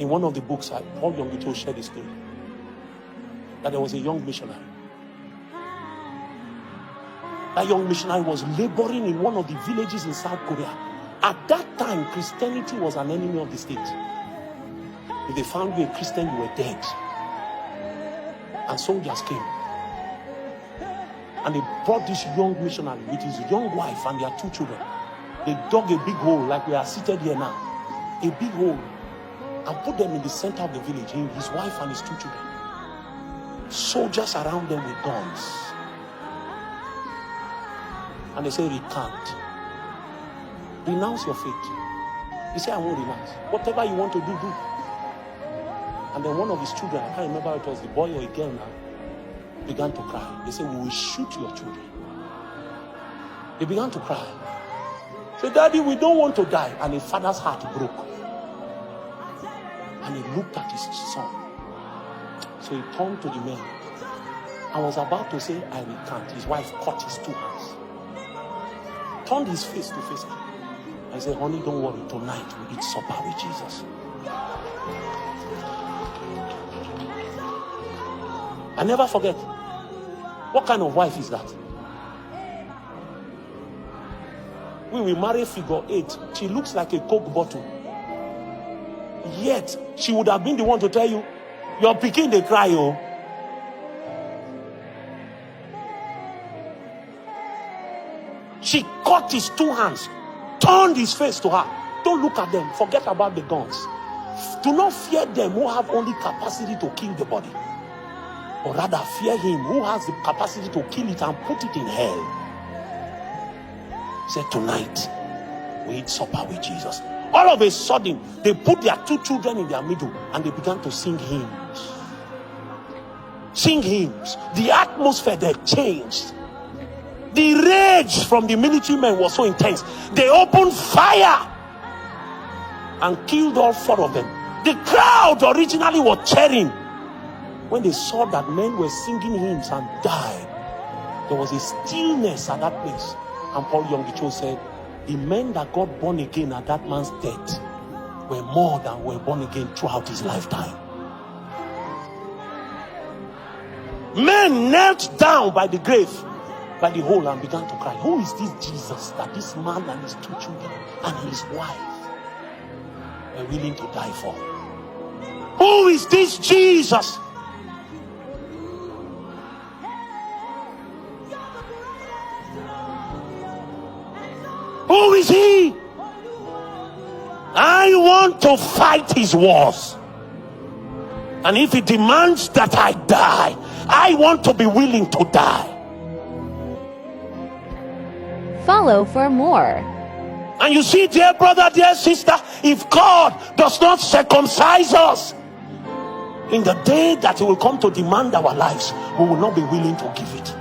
In one of the books, Paul Yonggi shared a story that there was a young missionary. That young missionary was laboring in one of the villages in South Korea. At that time, Christianity was an enemy of the state. If they found you a Christian, you were dead. And soldiers came. And they brought this young missionary with his young wife and their 2 children. They dug a big hole like we are seated here now. A big hole. And put them in the center of the village, his wife and his 2 children. Soldiers around them with guns. And they say, recant. Renounce your faith. He said, I won't renounce. Whatever you want to do, do. And then one of his children, I can't remember if it was the boy or a girl now, began to cry. They said, we will shoot your children. They began to cry. They said, Daddy, we don't want to die. And the father's heart broke. And he looked at his son. So he turned to the man and was about to say, I recant. His wife caught his 2 hands. Turned his face to face her. I said, honey, don't worry. Tonight we eat supper with Jesus. I never forget. What kind of wife is that? We will marry figure 8. She looks like a Coke bottle. Yet, she would have been the one to tell you, your pikin they cry, oh. She caught his 2 hands, turned his face to her. Don't look at them. Forget about the guns. Do not fear them who have only capacity to kill the body. Or rather, fear him who has the capacity to kill it and put it in hell. He said, tonight, we eat supper with Jesus. All of a sudden, they put their 2 children in their middle and they began to sing hymns. Sing hymns. The atmosphere that changed. The rage from the military men was so intense. They opened fire and killed all 4 of them. The crowd originally was cheering. When they saw that men were singing hymns and died, there was a stillness at that place. And Paul Yonggi said, the men that got born again at that man's death were more than were born again throughout his lifetime. Men knelt down by the grave, by the hole, and began to cry. Who is this Jesus that this man and his 2 children and his wife were willing to die for? Who is this Jesus? Who is he? I want to fight his wars. And if he demands that I die, I want to be willing to die. Follow for more. And you see, dear brother, dear sister, if God does not circumcise us, in the day that he will come to demand our lives, we will not be willing to give it.